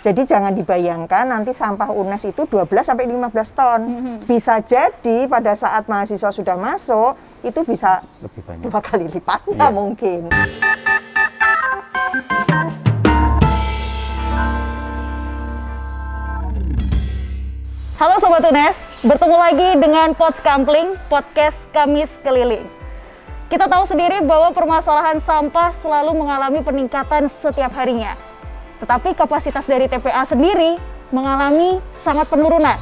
Jadi jangan dibayangkan nanti sampah UNES itu 12 sampai 15 ton. Bisa jadi pada saat mahasiswa sudah masuk itu bisa Lebih banyak. 2 kali lipatnya mungkin. Halo Sobat UNES, bertemu lagi dengan Pods Kampling, podcast Kamis Keliling. Kita tahu sendiri bahwa permasalahan sampah selalu mengalami peningkatan setiap harinya. Tetapi kapasitas dari TPA sendiri mengalami sangat penurunan.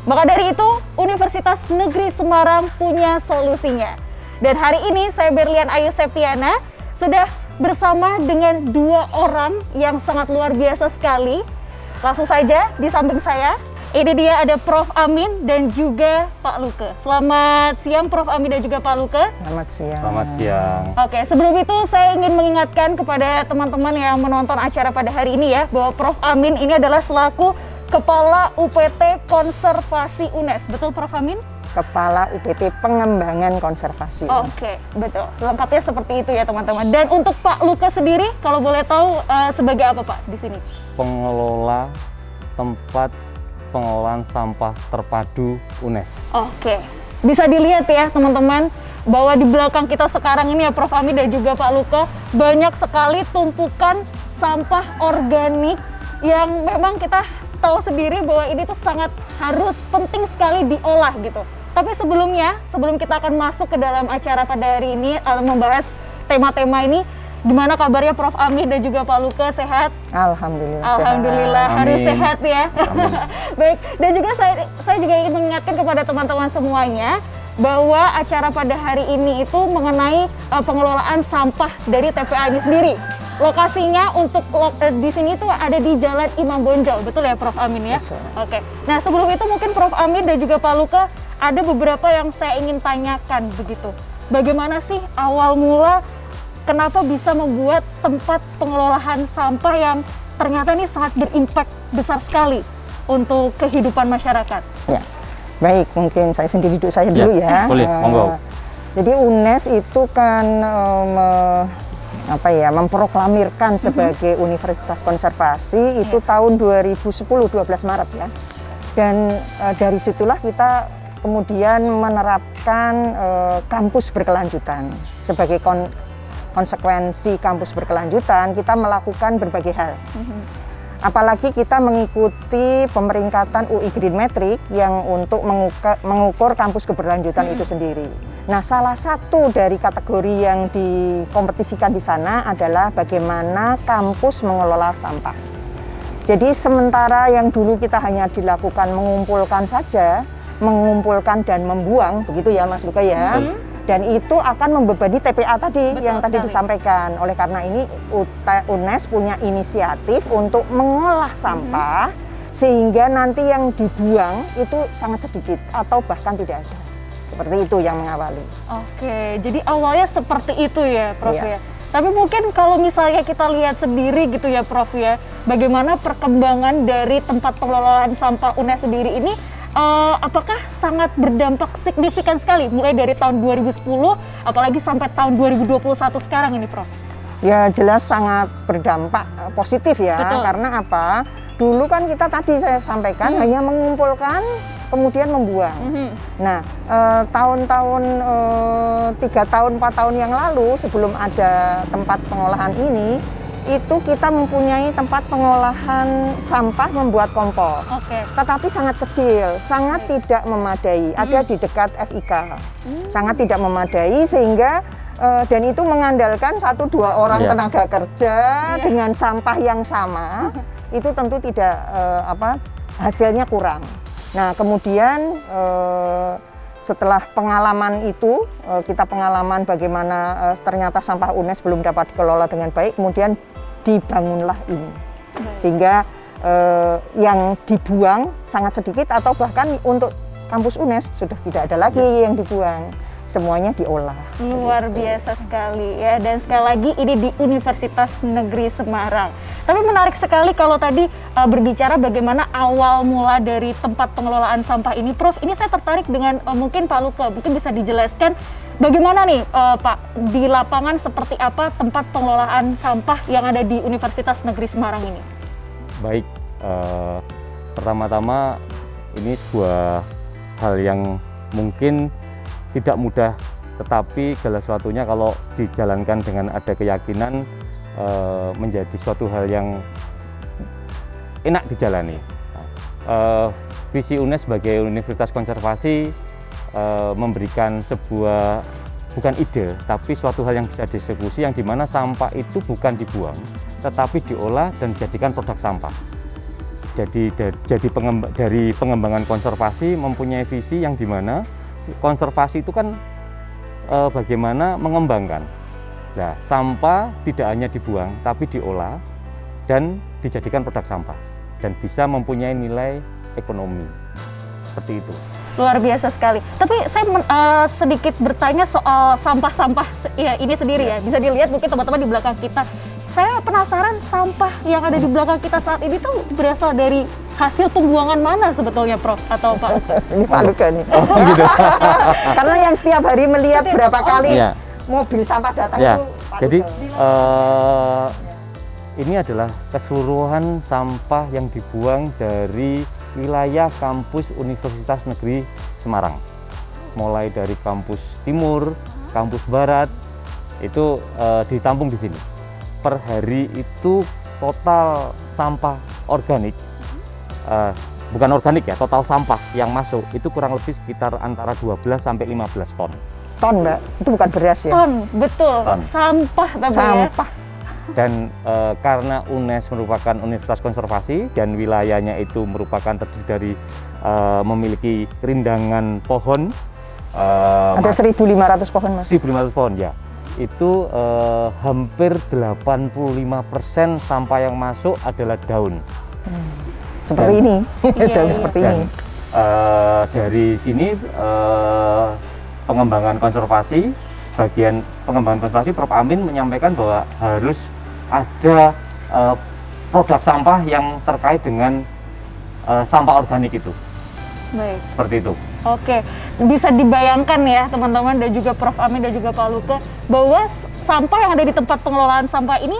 Maka dari itu, Universitas Negeri Semarang punya solusinya. Dan hari ini saya Berlian Ayu Septiana sudah bersama dengan 2 orang yang sangat luar biasa sekali. Langsung saja di samping saya, ini dia ada Prof. Amin dan juga Pak Luke. Selamat siang Prof. Amin dan juga Pak Luke. Selamat siang. Selamat siang. Oke, sebelum itu saya ingin mengingatkan kepada teman-teman yang menonton acara pada hari ini ya, bahwa Prof. Amin ini adalah selaku Kepala UPT Konservasi UNES. Betul Prof. Amin? Kepala UPT Pengembangan Konservasi. Oke, betul. Lengkapnya seperti itu ya teman-teman. Dan untuk Pak Luke sendiri, kalau boleh tahu sebagai apa Pak di sini? Pengelola tempat pengelolaan sampah terpadu UNES. Oke, bisa dilihat ya teman-teman bahwa di belakang kita sekarang ini ya Prof. Amin dan juga Pak Luke, banyak sekali tumpukan sampah organik yang memang kita tahu sendiri bahwa ini tuh sangat harus penting sekali diolah gitu. Tapi sebelumnya, sebelum kita akan masuk ke dalam acara pada hari ini membahas tema-tema ini, gimana kabarnya Prof. Amin dan juga Pak Luke, sehat? Alhamdulillah. Alhamdulillah, sehat. harus Amin. sehat ya. Baik, dan juga saya juga ingin mengingatkan kepada teman-teman semuanya bahwa acara pada hari ini itu mengenai pengelolaan sampah dari TPA ini sendiri. Lokasinya untuk di sini tuh ada di Jalan Imam Bonjol, betul ya Prof. Amin ya? Betul. Oke. Nah sebelum itu mungkin Prof. Amin dan juga Pak Luke ada beberapa yang saya ingin tanyakan begitu. Bagaimana sih awal mula kenapa bisa membuat tempat pengelolaan sampah yang ternyata ini sangat berimpak besar sekali untuk kehidupan masyarakat? Ya. Baik, mungkin saya sendiri dulu dulu ya. Boleh, monggo. Jadi UNES itu kan memproklamirkan sebagai Universitas Konservasi itu tahun 2010 12 Maret ya. Dan dari situlah kita kemudian menerapkan kampus berkelanjutan. Sebagai konsekuensi kampus berkelanjutan, kita melakukan berbagai hal. Apalagi kita mengikuti pemeringkatan UI Green Metric yang untuk mengukur kampus keberlanjutan itu sendiri. Nah, salah satu dari kategori yang dikompetisikan di sana adalah bagaimana kampus mengelola sampah. Jadi sementara yang dulu kita hanya dilakukan mengumpulkan saja, mengumpulkan dan membuang, begitu ya Mas Luka ya. Dan itu akan membebani TPA tadi. Betul yang tadi disampaikan. Oleh karena ini UNES punya inisiatif untuk mengolah sampah sehingga nanti yang dibuang itu sangat sedikit atau bahkan tidak ada. Seperti itu yang mengawali. Oke, jadi awalnya seperti itu ya Prof Iya. ya. Tapi mungkin kalau misalnya kita lihat sendiri gitu ya Prof ya, bagaimana perkembangan dari tempat pengelolaan sampah UNES sendiri ini, apakah sangat berdampak signifikan sekali mulai dari tahun 2010 apalagi sampai tahun 2021 sekarang ini Prof? Ya jelas sangat berdampak positif ya. Betul. Karena apa? Dulu kan kita tadi saya sampaikan hanya mengumpulkan kemudian membuang. Nah, tahun-tahun 3 tahun 4 tahun yang lalu sebelum ada tempat pengolahan ini, itu kita mempunyai tempat pengolahan sampah membuat kompos. Tetapi sangat kecil, sangat tidak memadai. Ada di dekat FIK. Sangat tidak memadai sehingga dan itu mengandalkan 1-2 orang tenaga kerja dengan sampah yang sama. Itu tentu tidak hasilnya kurang. Nah, kemudian setelah pengalaman itu, kita pengalaman bagaimana ternyata sampah UNES belum dapat dikelola dengan baik, kemudian dibangunlah ini. Sehingga yang dibuang sangat sedikit atau bahkan untuk kampus UNES sudah tidak ada lagi yang dibuang. Semuanya diolah. Luar biasa sekali ya, dan sekali lagi ini di Universitas Negeri Semarang. Tapi menarik sekali kalau tadi berbicara bagaimana awal mula dari tempat pengelolaan sampah ini, Prof. Ini saya tertarik dengan mungkin Pak Luke, mungkin bisa dijelaskan bagaimana nih Pak, di lapangan seperti apa tempat pengelolaan sampah yang ada di Universitas Negeri Semarang ini? Baik, Pertama-tama ini sebuah hal yang mungkin tidak mudah, tetapi segala sesuatunya kalau dijalankan dengan ada keyakinan menjadi suatu hal yang enak dijalani. Visi UNES sebagai Universitas Konservasi memberikan sebuah bukan ide, tapi suatu hal yang bisa dieksekusi, yang dimana sampah itu bukan dibuang, tetapi diolah dan dijadikan produk sampah. Jadi dari pengembangan konservasi mempunyai visi yang dimana konservasi itu kan bagaimana mengembangkan. Nah, sampah tidak hanya dibuang, tapi diolah dan dijadikan produk sampah dan bisa mempunyai nilai ekonomi. Seperti itu. Luar biasa sekali. Tapi saya sedikit bertanya soal sampah-sampah ya ini sendiri ya. Bisa dilihat mungkin teman-teman di belakang kita. Saya penasaran sampah yang ada di belakang kita saat ini tuh berasal dari hasil pembuangan mana sebetulnya, Prof atau Pak? Ini Pak Luka nih. Gitu. Karena yang setiap hari melihat berapa kali Iya. mobil sampah datang Ya, itu Pak jadi Luka. ini adalah keseluruhan sampah yang dibuang dari wilayah kampus Universitas Negeri Semarang. Mulai dari kampus timur, kampus barat, itu ditampung di sini. Per hari itu total sampah organik, bukan organik ya, total sampah yang masuk itu kurang lebih sekitar antara 12 sampai 15 ton. Ton, Mbak, itu bukan beras ya? Ton, betul. Ton. Sampah tapi ya. Sampah. Dan karena UNES merupakan Universitas Konservasi dan wilayahnya itu merupakan terdiri dari memiliki rindangan pohon, Ada 1.500 pohon, Mas. 1.500 pohon ya, itu hampir 85% sampah yang masuk adalah daun. Seperti Dan- ini. Iya, Daun iya. seperti Dan ini. dari sini pengembangan konservasi, bagian pengembangan konservasi, Prof Amin menyampaikan bahwa harus ada produk sampah yang terkait dengan sampah organik itu, Baik. seperti itu. Oke, bisa dibayangkan ya teman-teman dan juga Prof Amin dan juga Pak Luka bahwa sampah yang ada di tempat pengelolaan sampah ini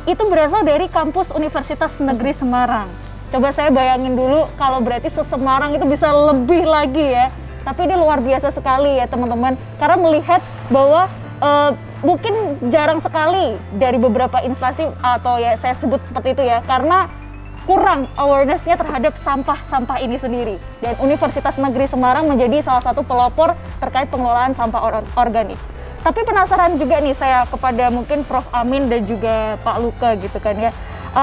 itu berasal dari kampus Universitas Negeri Semarang. Coba saya bayangin dulu kalau berarti se-Semarang itu bisa lebih lagi ya. Tapi ini luar biasa sekali ya teman-teman, karena melihat bahwa mungkin jarang sekali dari beberapa instansi atau ya saya sebut seperti itu ya, karena kurang awareness-nya terhadap sampah-sampah ini sendiri. Dan Universitas Negeri Semarang menjadi salah satu pelopor terkait pengelolaan sampah organik. Tapi penasaran juga nih saya kepada mungkin Prof Amin dan juga Pak Luka gitu kan ya,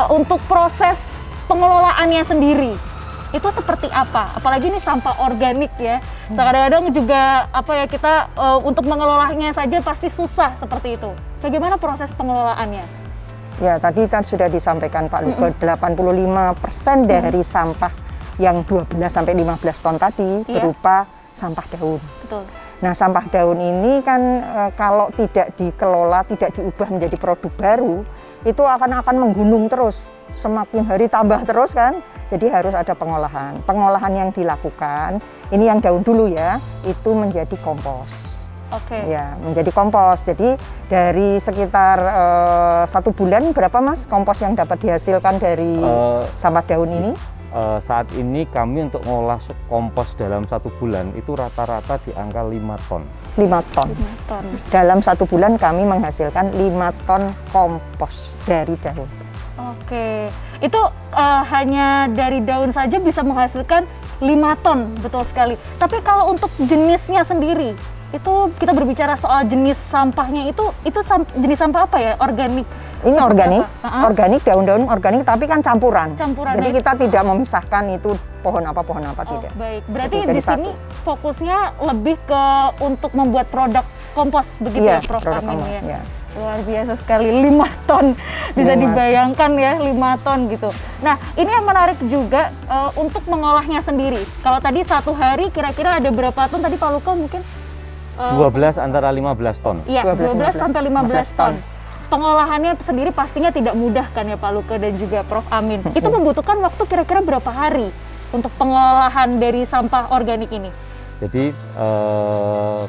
untuk proses pengelolaannya sendiri itu seperti apa? Apalagi ini sampah organik ya. Kadang-kadang juga apa ya kita untuk mengelolanya saja pasti susah seperti itu. Bagaimana proses pengelolaannya? Ya, tadi kan sudah disampaikan Pak Luka, 85% dari sampah yang 12 sampai 15 ton tadi Iya. berupa sampah daun. Betul. Nah, sampah daun ini kan kalau tidak dikelola, tidak diubah menjadi produk baru, itu akan menggunung terus. Semakin hari tambah terus kan. Jadi harus ada pengolahan. Pengolahan yang dilakukan, ini yang daun dulu ya, itu menjadi kompos. Oke. Ya, menjadi kompos. Jadi dari sekitar 1 bulan berapa Mas kompos yang dapat dihasilkan dari sampah daun ini? Saat ini kami untuk mengolah kompos dalam 1 bulan itu rata-rata di angka 5 ton. 5 ton. 5 ton. Dalam 1 bulan kami menghasilkan 5 ton kompos dari daun. Oke. Itu hanya dari daun saja bisa menghasilkan 5 ton, betul sekali. Tapi kalau untuk jenisnya sendiri, itu kita berbicara soal jenis sampahnya itu jenis sampah apa ya? Organik. Ini Seperti organik, apa? Ha-ha. organik, daun-daun organik, tapi kan campuran. Campuran, Jadi baik. kita tidak memisahkan itu pohon apa Oh, tidak. baik. Berarti Jadi di sini fokusnya lebih ke untuk membuat produk kompos begitu Iya, ya, Prof produk Amin kompos, ya. ya. Luar biasa sekali, 5 ton. Bisa 5. dibayangkan ya, 5 ton gitu. Nah, ini yang menarik juga untuk mengolahnya sendiri. Kalau tadi 1 hari kira-kira ada berapa ton tadi Pak Luka mungkin? 12 antara 15 ton. Iya, 12 sampai 15 ton. Pengolahannya sendiri pastinya tidak mudah kan ya Pak Luka dan juga Prof Amin. Itu membutuhkan waktu kira-kira berapa hari untuk pengolahan dari sampah organik ini? Jadi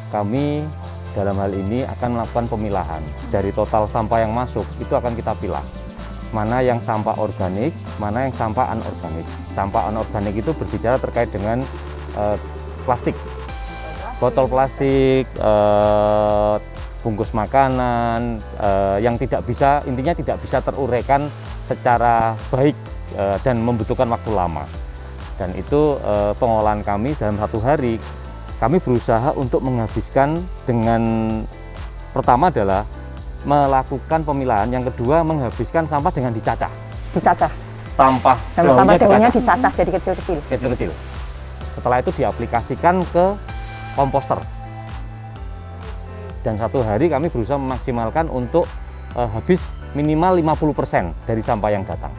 kami dalam hal ini akan melakukan pemilahan. Dari total sampah yang masuk itu akan kita pilah. mana yang sampah organik, mana yang sampah anorganik. Sampah anorganik itu berbicara terkait dengan plastik, botol plastik, bungkus makanan, yang intinya tidak bisa teruraikan secara baik dan membutuhkan waktu lama. Dan itu pengolahan kami dalam 1 hari, kami berusaha untuk menghabiskan dengan pertama adalah melakukan pemilahan, yang kedua menghabiskan sampah dengan dicacah. Sampah daunnya dicacah jadi kecil-kecil. Setelah itu diaplikasikan ke komposter. Dan 1 hari kami berusaha memaksimalkan untuk habis minimal 50% dari sampah yang datang.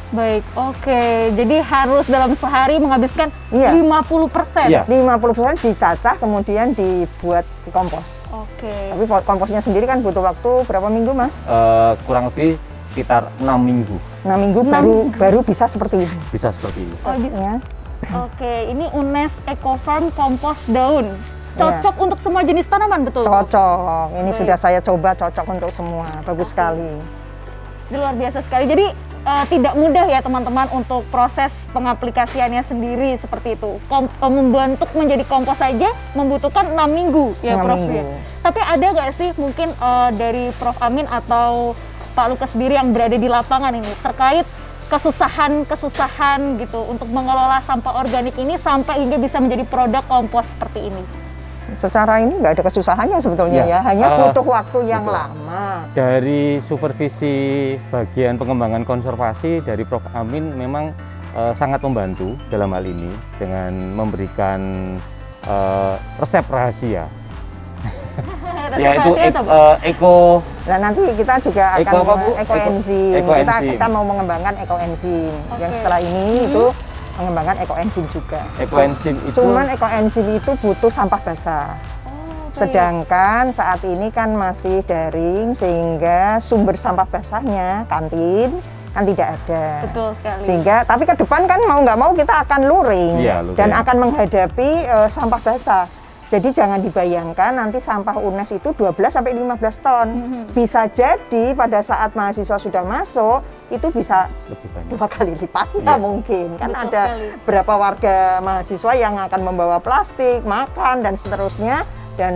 Baik, oke. Jadi harus dalam sehari menghabiskan 50%. Iya. 50% dicacah kemudian dibuat di kompos. Oke. Tapi komposnya sendiri kan butuh waktu berapa minggu, Mas? Kurang lebih sekitar 6 minggu. 6 minggu baru bisa seperti ini. Bisa seperti ini. Ya. Oke, ini UNES Eco Farm kompos daun. Cocok untuk semua jenis tanaman, betul? Cocok. Ini Baik. sudah saya coba, cocok untuk semua. Bagus sekali. Ini luar biasa sekali. Jadi tidak mudah ya teman-teman untuk proses pengaplikasiannya sendiri seperti itu. Membentuk menjadi kompos saja membutuhkan 6 minggu ya 6 Prof minggu. ya. Tapi ada nggak sih mungkin dari Prof Amin atau Pak Lukas sendiri yang berada di lapangan ini terkait kesusahan gitu untuk mengelola sampah organik ini sampai hingga bisa menjadi produk kompos seperti ini? Secara ini nggak ada kesusahannya sebetulnya ya, hanya butuh waktu yang betul. lama. Dari supervisi bagian pengembangan konservasi dari Prof Amin memang sangat membantu dalam hal ini dengan memberikan resep rahasia. Yaitu eko. Nah, nanti kita juga akan ekoenzim. Ekoenzim. Kita mau mengembangkan ekoenzim. Oke. Yang setelah ini itu mengembangkan ekoenzim juga. Ekoenzim itu Cuman ekoenzim itu butuh sampah basah. Sedangkan saat ini kan masih daring sehingga sumber sampah basahnya kantin kan tidak ada. Betul sekali. Sehingga tapi ke depan kan mau nggak mau kita akan luring, Iya, luring. dan akan menghadapi sampah basah. Jadi jangan dibayangkan nanti sampah UNES itu 12 sampai 15 ton. Bisa jadi pada saat mahasiswa sudah masuk itu bisa lebih banyak. 2 kali lipatnya Iya. mungkin. Kan Betul ada sekali. berapa warga mahasiswa yang akan membawa plastik, makan dan seterusnya, dan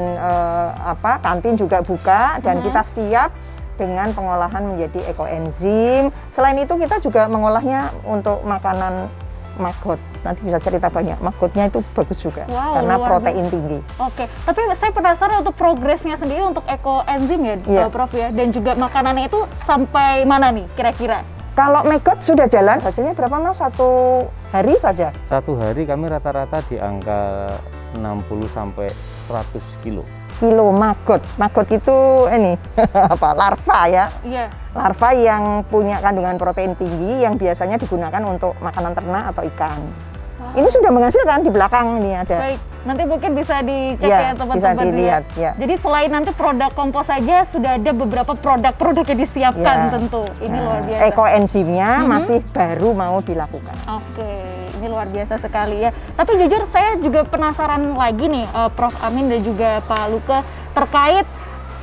kantin juga buka dan kita siap dengan pengolahan menjadi ekoenzim. Selain itu kita juga mengolahnya untuk makanan maggot. Nanti bisa cerita banyak. Maggotnya itu bagus juga karena luar protein biasa. tinggi. Oke, tapi saya penasaran untuk progresnya sendiri untuk ekoenzim ya, Iya. Prof ya, dan juga makanannya itu sampai mana nih kira-kira? Kalau maggot sudah jalan, hasilnya berapa Mas? 1 hari saja? 1 hari kami rata-rata di angka 60 sampai 100 kilo. Kilo maggot. Maggot itu ini larva ya. Iya. Larva yang punya kandungan protein tinggi yang biasanya digunakan untuk makanan ternak atau ikan. Ini sudah menghasilkan di belakang ini ada. Baik, nanti mungkin bisa dicek Ya, ya teman-teman. bisa dilihat, ya. Jadi selain nanti produk kompos saja sudah ada beberapa produk-produk yang disiapkan Ya. tentu. Ini luar biasa. Ekoenzimnya masih baru mau dilakukan. Oke, ini luar biasa sekali ya. Tapi jujur saya juga penasaran lagi nih, Prof Amin dan juga Pak Luka, terkait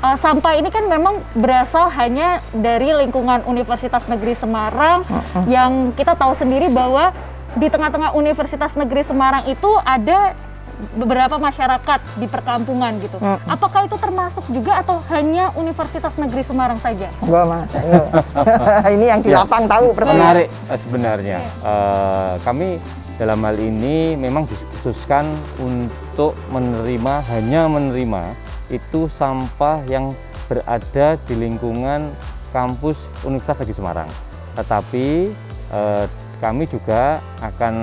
sampah ini kan memang berasal hanya dari lingkungan Universitas Negeri Semarang yang kita tahu sendiri bahwa di tengah-tengah Universitas Negeri Semarang itu ada beberapa masyarakat di perkampungan gitu. Apakah itu termasuk juga atau hanya Universitas Negeri Semarang saja? Enggak Mas, ayo. Ini yang di lapang tahu persis. Menarik sebenarnya. Kami dalam hal ini memang dikhususkan untuk hanya menerima itu sampah yang berada di lingkungan kampus Universitas Negeri Semarang. Tetapi kami juga akan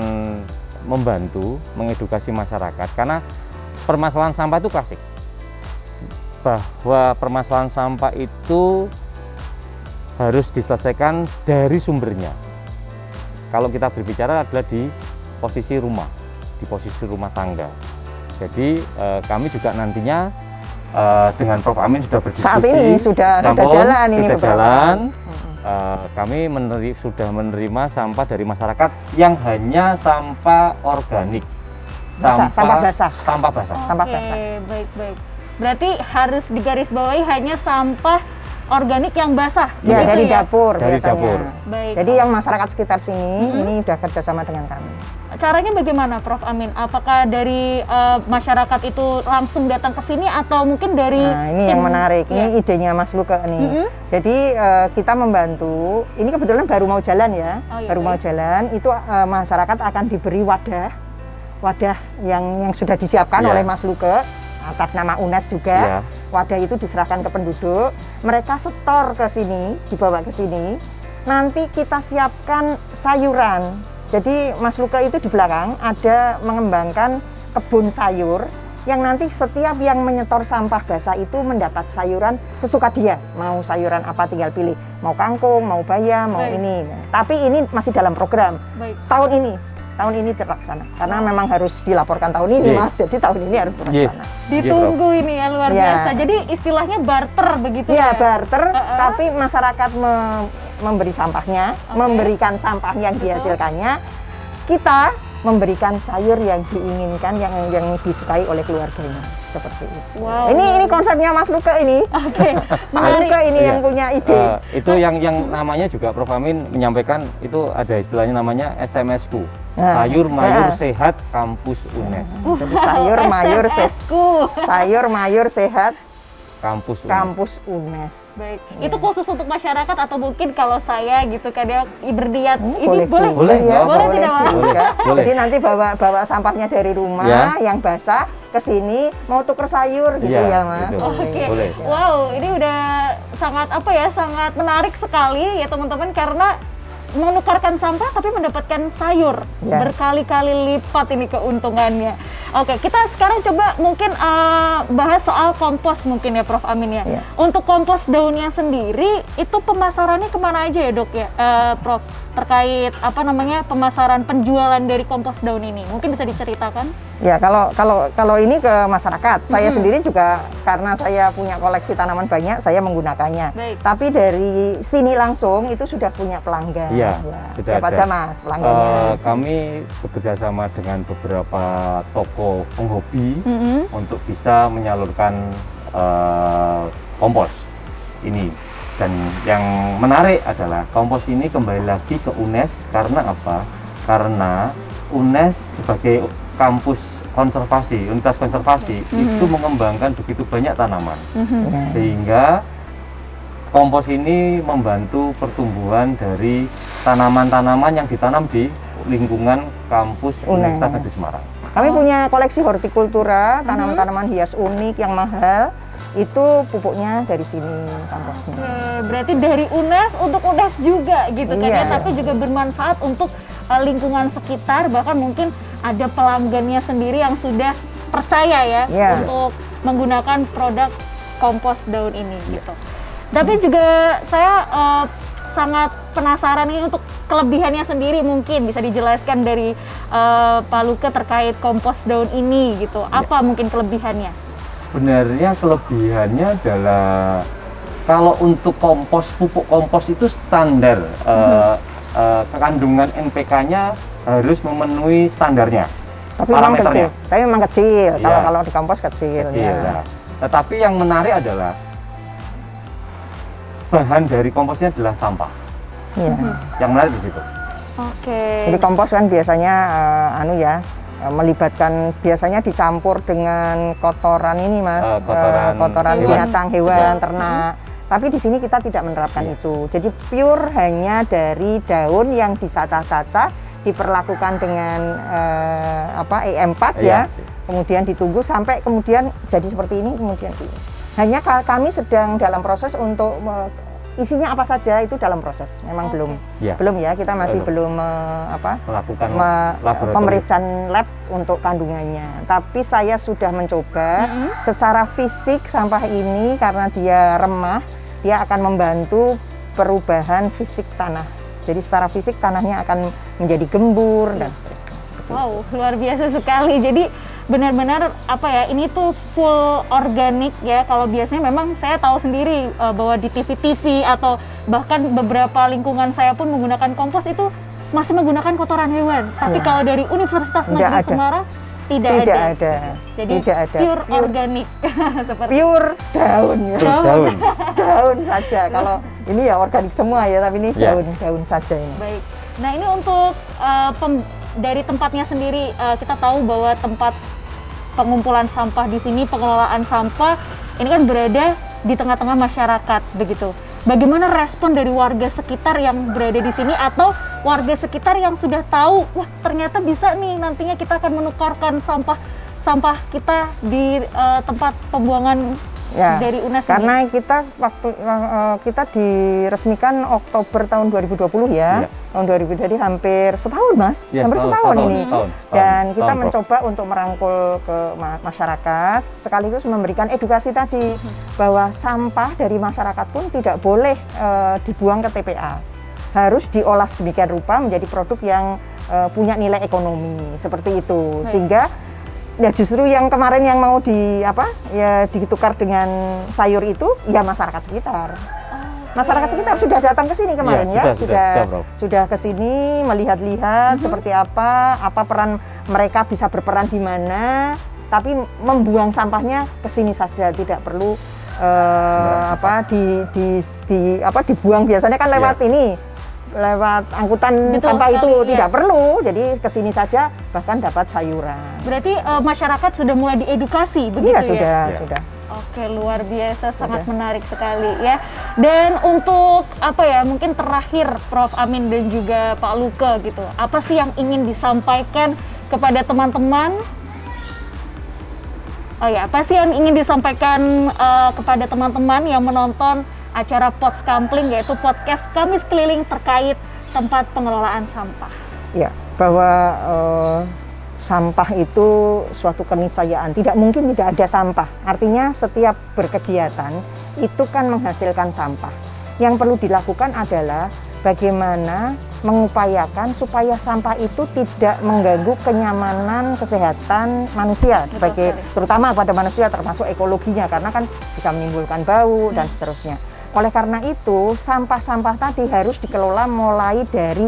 membantu mengedukasi masyarakat karena permasalahan sampah itu klasik. Bahwa permasalahan sampah itu harus diselesaikan dari sumbernya. Kalau kita berbicara adalah di posisi rumah, di posisi rumah tangga. Jadi kami juga nantinya dengan Prof Amin sudah berdiskusi. Saat ini sudah jalan ini sudah beberapa. jalan. Kami sudah menerima sampah dari masyarakat yang hanya sampah organik, Sampah basah. sampah basah. Sampah Oke, basah. baik-baik. Berarti harus digarisbawahi hanya sampah organik yang basah. Ya, begitu dari dapur Dari biasanya. dapur. Baik. Jadi yang masyarakat sekitar sini ini udah kerjasama dengan kami. Caranya bagaimana, Prof Amin? Apakah dari masyarakat itu langsung datang ke sini atau mungkin dari Nah, ini yang tim- menarik. ya. Ini idenya Mas Luke nih. Jadi kita membantu. Ini kebetulan baru mau jalan ya. Oh, iya, Baru mau baik. jalan. Itu masyarakat akan diberi wadah yang sudah disiapkan Iya. oleh Mas Luke atas nama UNES juga. Iya. Wadah itu diserahkan ke penduduk. Mereka setor ke sini, dibawa ke sini. Nanti kita siapkan sayuran. Jadi Mas Luke itu di belakang ada mengembangkan kebun sayur yang nanti setiap yang menyetor sampah basah itu mendapat sayuran sesuka dia. Mau sayuran apa tinggal pilih. Mau kangkung, mau bayam, mau Baik. ini. Tapi ini masih dalam program. Baik. Tahun ini terlaksana karena memang harus dilaporkan tahun ini Iya. Mas. Jadi tahun ini harus terlaksana. Ditunggu ini ya, luar Iya. biasa. Jadi istilahnya barter begitu Iya, ya? barter, tapi masyarakat memberi sampahnya, Oke. memberikan sampah yang dihasilkannya, kita memberikan sayur yang diinginkan, yang disukai oleh keluarganya, seperti itu. Wow. Ini konsepnya Mas Luke ini. Oke, Mas menarik. Luke ini Iya. yang punya ide. Itu yang namanya juga Prof Amin menyampaikan itu ada istilahnya namanya SMS-ku. Nah, Sayur mayur nah. sehat kampus UNES. Jadi sayur mayur sehat, SMS-ku. sayur mayur sehat Kampus UNES. kampus UNES. Baik. Itu khusus untuk masyarakat atau mungkin kalau saya gitu kan ya berdiat ini Boleh boleh? juga. Boleh, Ya, nggak apa-apa. Boleh tidak, Mas? juga. Boleh. Jadi nanti bawa sampahnya dari rumah Ya. yang basah ke sini mau tuker sayur gitu Iya, ya, Mas. gitu. Oke, Boleh. wow, ini udah sangat apa ya, sangat menarik sekali ya teman-teman karena menukarkan sampah tapi mendapatkan sayur Ya. berkali-kali lipat ini keuntungannya. Oke, kita sekarang coba mungkin bahas soal kompos mungkin ya, Prof Amin ya. Ya. Untuk kompos daunnya sendiri itu pemasarannya kemana aja ya dok ya, Prof? Terkait apa namanya pemasaran penjualan dari kompos daun ini, mungkin bisa diceritakan? Ya, kalau ini ke masyarakat, saya sendiri juga karena saya punya koleksi tanaman banyak, saya menggunakannya. Baik. Tapi dari sini langsung itu sudah punya pelanggan. Iya, Ya. sudah Siapa ada. aja Mas pelanggannya? Kami bekerja sama dengan beberapa toko penghobi Mm-mm. untuk bisa menyalurkan kompos ini. Dan yang menarik adalah kompos ini kembali lagi ke UNES karena apa? Karena UNES sebagai kampus konservasi, unitas konservasi itu mengembangkan begitu banyak tanaman. Ya. Sehingga kompos ini membantu pertumbuhan dari tanaman-tanaman yang ditanam di lingkungan kampus UNES. Universitas Negeri Semarang. Kami punya koleksi hortikultura, tanaman-tanaman hias unik yang mahal. Itu pupuknya dari sini komposnya. Oke, berarti dari UNES untuk UNES juga gitu kan ya, Iya. tapi juga bermanfaat untuk lingkungan sekitar, bahkan mungkin ada pelanggannya sendiri yang sudah percaya ya Iya. untuk menggunakan produk kompos daun ini gitu. Tapi juga saya sangat penasaran ini untuk kelebihannya sendiri, mungkin bisa dijelaskan dari Pak Luke terkait kompos daun ini gitu. Apa mungkin kelebihannya? Sebenarnya kelebihannya adalah kalau untuk kompos, pupuk kompos itu standar kandungan NPK-nya harus memenuhi standarnya. Tapi memang parameternya. kecil. Tapi memang kecil. Iya. Kalau di kompos kecil. Kecil, ya. nah. Tetapi yang menarik adalah bahan dari komposnya adalah sampah. Iya. Yang menarik di situ. Oke. Jadi kompos kan biasanya melibatkan biasanya dicampur dengan kotoran ini Mas, Kotoran hewan. binatang, hewan, Iya. ternak. Tapi di sini kita tidak menerapkan Iya. itu. Jadi pure hanya dari daun yang dicacah-cacah, diperlakukan dengan E4 Iya. ya. Kemudian ditunggu sampai kemudian jadi seperti ini, kemudian ini. Hanya kami sedang dalam proses untuk isinya apa saja itu dalam proses. Memang Oke. Iya. belum ya, kita masih Belum. belum Melakukan laboratorium. pemeriksaan lab untuk kandungannya. Tapi saya sudah mencoba secara fisik sampah ini karena dia remah, dia akan membantu perubahan fisik tanah. Jadi secara fisik tanahnya akan menjadi gembur dan seterusnya. Seperti Wow, luar biasa sekali. Jadi benar-benar apa ya, ini tuh full organik ya. Kalau biasanya memang saya tahu sendiri bahwa di TV-TV atau bahkan beberapa lingkungan saya pun menggunakan kompos itu masih menggunakan kotoran hewan. Tapi Iya. kalau dari Universitas Nggak Negeri ada. Semarang tidak ada. Jadi tidak ada. pure organik seperti Pure daun ya. Daun. Daun saja. Kalau ini ya organik semua ya, tapi ini Ya. daun saja ini. baik. Nah, ini untuk dari tempatnya sendiri, kita tahu bahwa tempat pengumpulan sampah di sini, pengelolaan sampah ini kan berada di tengah-tengah masyarakat begitu. Bagaimana respon dari warga sekitar yang berada di sini atau warga sekitar yang sudah tahu, wah ternyata bisa nih nantinya kita akan menukarkan sampah kita di tempat pembuangan Ya, dari UNES karena ini? kita waktu kita diresmikan Oktober tahun 2020 ya. Iya. Tahun 2020 jadi hampir setahun Mas. Iya, hampir setahun ini. setahun. Dan kita Tahun, Prof. mencoba untuk merangkul ke masyarakat sekaligus memberikan edukasi tadi bahwa sampah dari masyarakat pun tidak boleh dibuang ke TPA. Harus diolah sedemikian rupa menjadi produk yang punya nilai ekonomi seperti itu. Baik. Sehingga ya justru yang kemarin yang mau ditukar dengan sayur itu ya masyarakat sekitar. Masyarakat sekitar sudah datang ke sini kemarin Iya, ya, Prof. sudah ke sini melihat-lihat seperti apa peran mereka bisa berperan di mana, tapi membuang sampahnya ke sini saja, tidak perlu dibuang biasanya kan lewat lewat angkutan Betul sampah sekali, itu iya. tidak perlu, jadi ke sini saja bahkan dapat sayuran. Berarti masyarakat sudah mulai diedukasi begitu Iya ya? Iya. sudah. Oke, luar biasa, sangat Sudah. menarik sekali ya. Dan untuk mungkin terakhir Prof. Amin dan juga Pak Luke gitu, apa sih yang ingin disampaikan kepada teman-teman? Apa sih yang ingin disampaikan kepada teman-teman yang menonton acara Pots Kampling, yaitu podcast Kamis Keliling terkait tempat pengelolaan sampah? Ya, bahwa sampah itu suatu keniscayaan. Tidak mungkin tidak ada sampah. Artinya setiap berkegiatan itu kan menghasilkan sampah. Yang perlu dilakukan adalah bagaimana mengupayakan supaya sampah itu tidak mengganggu kenyamanan kesehatan manusia sebagai terutama pada manusia, termasuk ekologinya, karena kan bisa menimbulkan bau dan seterusnya. Oleh karena itu, sampah-sampah tadi harus dikelola mulai dari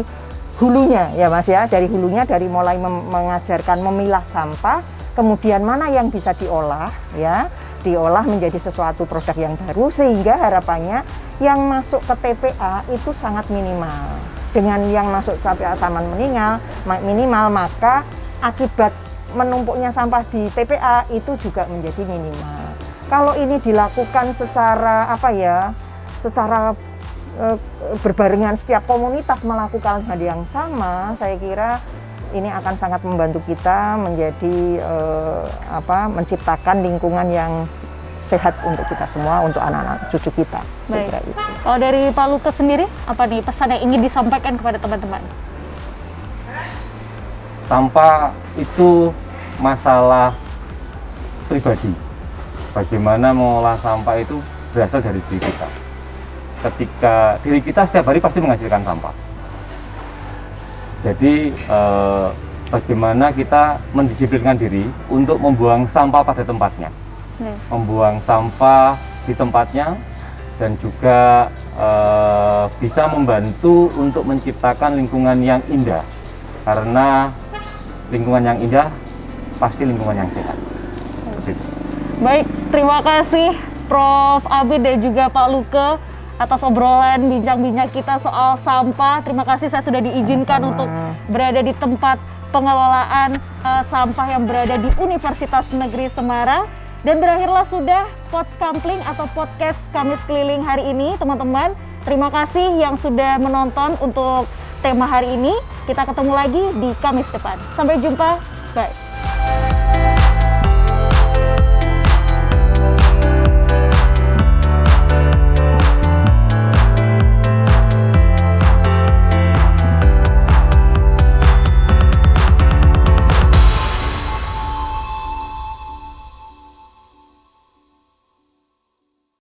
hulunya ya Mas ya, dari hulunya, dari mulai mengajarkan memilah sampah, kemudian mana yang bisa diolah ya, diolah menjadi sesuatu produk yang baru, sehingga harapannya yang masuk ke TPA itu sangat minimal. Dengan yang masuk TPA sangat minimal, maka akibat menumpuknya sampah di TPA itu juga menjadi minimal. Kalau ini dilakukan secara secara berbarengan, setiap komunitas melakukan hal yang sama, saya kira ini akan sangat membantu kita menjadi menciptakan lingkungan yang sehat untuk kita semua, untuk anak-anak cucu kita. Saya kira itu. Kalau dari Pak Luke sendiri, apa nih pesan yang ingin disampaikan kepada teman-teman? Sampah itu masalah pribadi. Bagaimana mengolah sampah itu berasal dari diri kita. Ketika diri kita setiap hari pasti menghasilkan sampah. Jadi bagaimana kita mendisiplinkan diri untuk membuang sampah pada tempatnya, membuang sampah di tempatnya, dan juga bisa membantu untuk menciptakan lingkungan yang indah. Karena lingkungan yang indah pasti lingkungan yang sehat. Baik, terima kasih Prof. Amin dan juga Pak Luke atas obrolan bincang-bincang kita soal sampah. Terima kasih saya sudah diizinkan untuk berada di tempat pengelolaan sampah yang berada di Universitas Negeri Semarang. Dan berakhirlah sudah Pots Kampling atau podcast Kamis Keliling hari ini, teman-teman. Terima kasih yang sudah menonton untuk tema hari ini. Kita ketemu lagi di Kamis depan. Sampai jumpa. Bye.